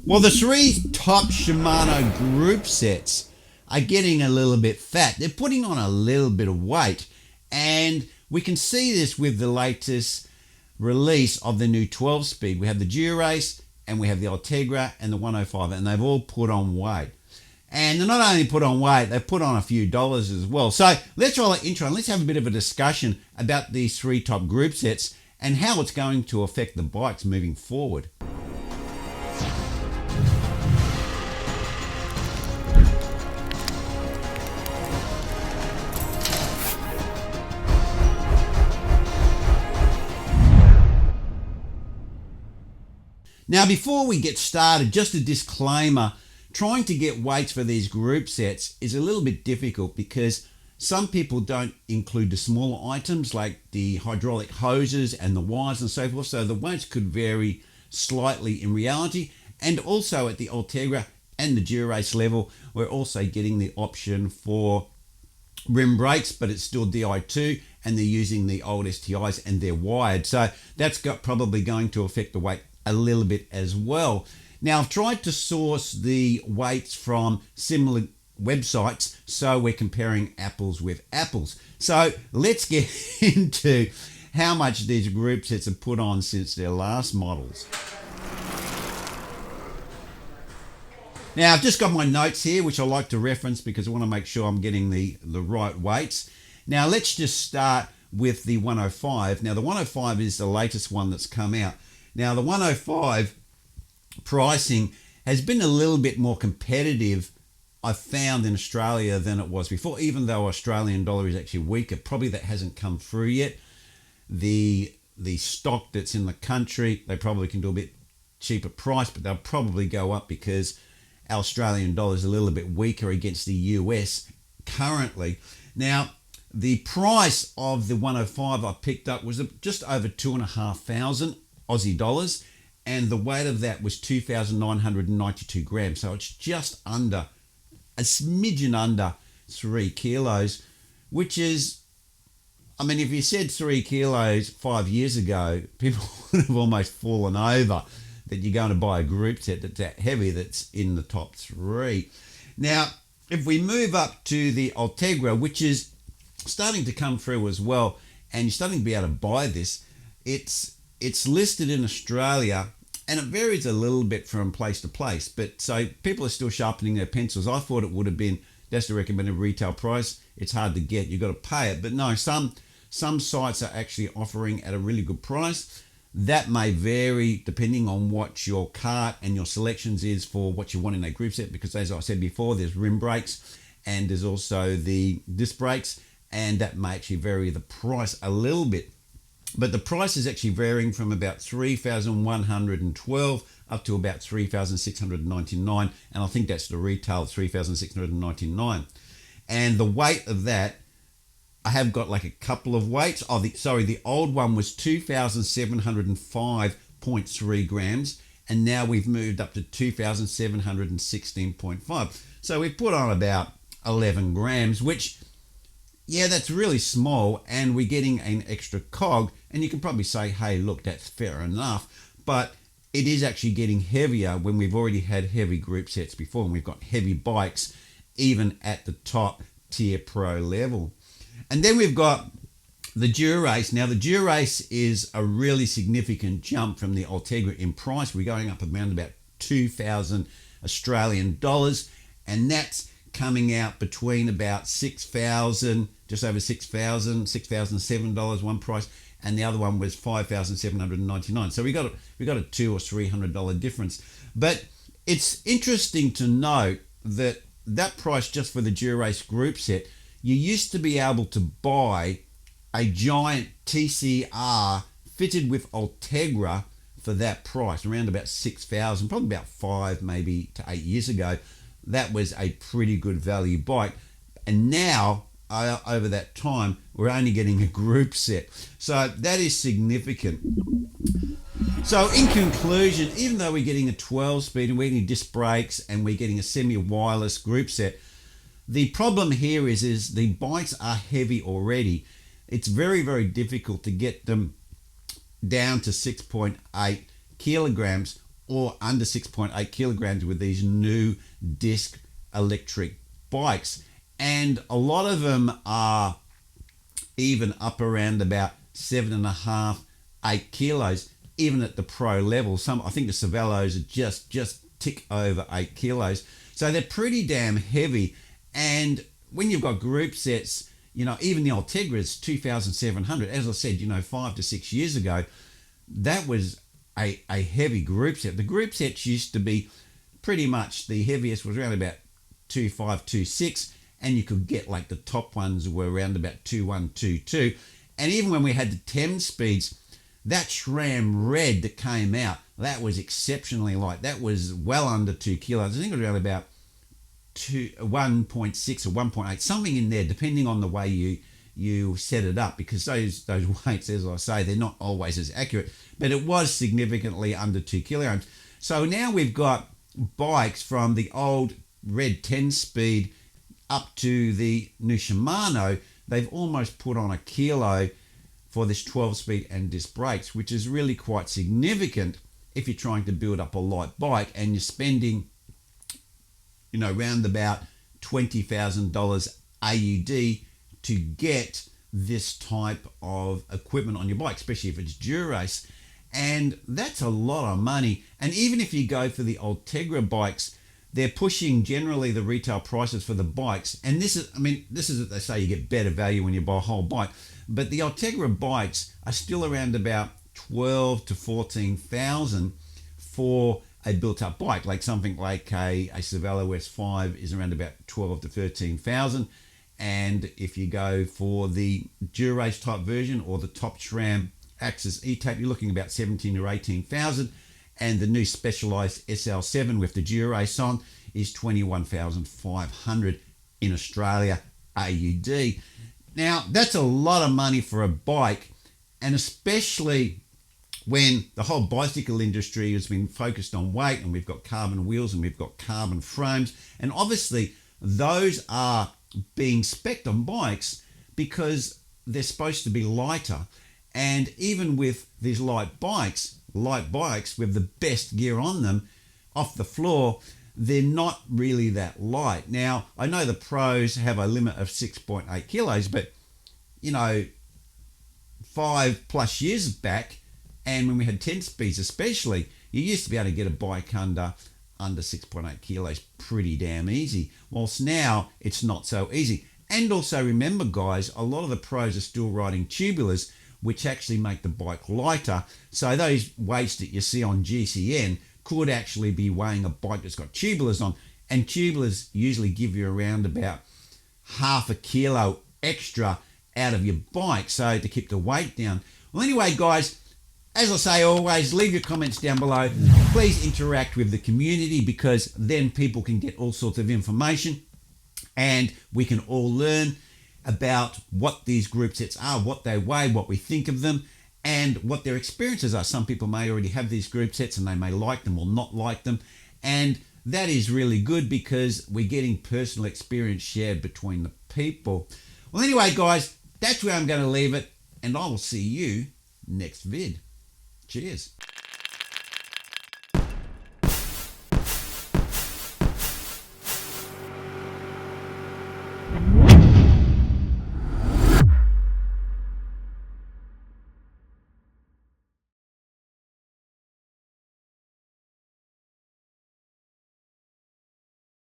Well, the three top Shimano group sets are getting a little bit fat. They're putting on a little bit of weight, and we can see this with the latest release of the new 12 speed. We have the Durace and we have the Ultegra and the 105, and they've all put on weight. And they're not only put on weight, they've put on a few dollars as well. So let's roll our intro and let's have a bit of a discussion about these three top group sets and how it's going to affect the bikes moving forward. Now, before we get started, just a disclaimer, trying to get weights for these group sets is a little bit difficult because some people don't include the smaller items like the hydraulic hoses and the wires and so forth, so the weights could vary slightly in reality. And also at the Ultegra and the Durace level, we're also getting the option for rim brakes, but it's still Di2 and they're using the old STIs and they're wired, so that's probably going to affect the weight a little bit as well. Now, I've tried to source the weights from similar websites, so we're comparing apples with apples. So let's get into how much these group sets have put on since their last models. Now, I've just got my notes here, which I like to reference because I want to make sure I'm getting the right weights. Now, let's just start with the 105. Now, the 105 is the latest one that's come out. Now, the 105 pricing has been a little bit more competitive, I've found, in Australia than it was before, even though Australian dollar is actually weaker. Probably that hasn't come through yet. The stock that's in the country, they probably can do a bit cheaper price, but they'll probably go up because our Australian dollar is a little bit weaker against the US currently. Now, the price of the 105 I picked up was just over 2,500 Aussie dollars, and the weight of that was 2,992 grams. So it's just under, a smidgen under 3 kilos, which is, I mean, if you said 3 kilos 5 years ago, people would have almost fallen over that you're going to buy a group set that's that heavy, that's in the top three. Now, if we move up to the Ultegra, which is starting to come through as well, and you're starting to be able to buy this, it's listed in Australia, and it varies a little bit from place to place, but so people are still sharpening their pencils. I thought it would have been, that's the recommended retail price. It's hard to get, you've got to pay it, but no, some sites are actually offering at a really good price. That may vary depending on what your cart and your selections is for what you want in a group set, because as I said before, there's rim brakes and there's also the disc brakes, and that may actually vary the price a little bit. But the price is actually varying from about 3,112 up to about 3,699, and I think that's the retail, 3,699. And the weight of that, I have got like a couple of weights. The old one was 2,705.3 grams, and now we've moved up to 2,716.5. So we've put on about 11 grams, which, yeah, that's really small, and we're getting an extra cog, and you can probably say, hey, look, that's fair enough, but it is actually getting heavier when we've already had heavy group sets before, and we've got heavy bikes even at the top tier pro level. And then we've got the Durace. Now, the Durace is a really significant jump from the Ultegra in price. We're going up around about 2,000 Australian dollars, and that's coming out between about 6,000, just over 6,000, $6,007 one price, and the other one was 5,799. So we got a $200 or $300 difference. But it's interesting to note that price just for the Durace group set, you used to be able to buy a giant TCR fitted with Ultegra for that price, around about 6,000, probably about 5 maybe to 8 years ago. That was a pretty good value bike, and now over that time we're only getting a group set, so that is significant. So in conclusion, even though we're getting a 12 speed and we're getting disc brakes and we're getting a semi-wireless group set, the problem here is the bikes are heavy already. It's very, very difficult to get them down to 6.8 kilograms or under 6.8 kilograms with these new disc electric bikes. And a lot of them are even up around about 7.5, 8 kilos, even at the pro level. Some, I think the Cervelos are just tick over 8 kilos. So they're pretty damn heavy. And when you've got group sets, even the Ultegra is 2,700. As I said, 5 to 6 years ago, that was a heavy group set. The group sets used to be pretty much, the heaviest was around about 2.5, 2.6, and you could get like the top ones were around about 2.1, 2.2. And even when we had the 10 speeds, that SRAM Red that came out, that was exceptionally light. That was well under 2 kilos. I think it was around about 1.6 or 1.8, something in there, depending on the way you set it up, because those weights, as I say, they're not always as accurate, but it was significantly under 2 kilograms. So now we've got bikes from the old Red 10 speed up to the new Shimano. They've almost put on a kilo for this 12 speed and disc brakes, which is really quite significant if you're trying to build up a light bike and you're spending around about $20,000 AUD to get this type of equipment on your bike, especially if it's Dura-Race. And that's a lot of money. And even if you go for the Ultegra bikes, they're pushing generally the retail prices for the bikes. And this is what they say, you get better value when you buy a whole bike. But the Ultegra bikes are still around about 12 to 14,000 for a built-up bike, like something like a Cervelo S5 is around about 12 to 13,000. And if you go for the Dura-Race type version or the top SRAM Axis E-Tape, you're looking about 17 to 18,000. And the new Specialized SL7 with the Dura-Race on is 21,500 in Australia AUD. Now, that's a lot of money for a bike, and especially when the whole bicycle industry has been focused on weight, and we've got carbon wheels and we've got carbon frames, and obviously those are being spec'd on bikes because they're supposed to be lighter. And even with these light bikes with the best gear on them, off the floor, they're not really that light. Now, I know the pros have a limit of 6.8 kilos, but 5+ years back, and when we had 10 speeds especially, you used to be able to get a bike under 6.8 kilos pretty damn easy, whilst now it's not so easy. And also remember, guys, a lot of the pros are still riding tubulars, which actually make the bike lighter. So those weights that you see on GCN could actually be weighing a bike that's got tubulars on, and tubulars usually give you around about half a kilo extra out of your bike, so to keep the weight down. Well, anyway, guys, as I say always, leave your comments down below. Please interact with the community, because then people can get all sorts of information and we can all learn about what these group sets are, what they weigh, what we think of them, and what their experiences are. Some people may already have these group sets and they may like them or not like them. And that is really good because we're getting personal experience shared between the people. Well, anyway, guys, that's where I'm going to leave it, and I will see you next vid. Cheers.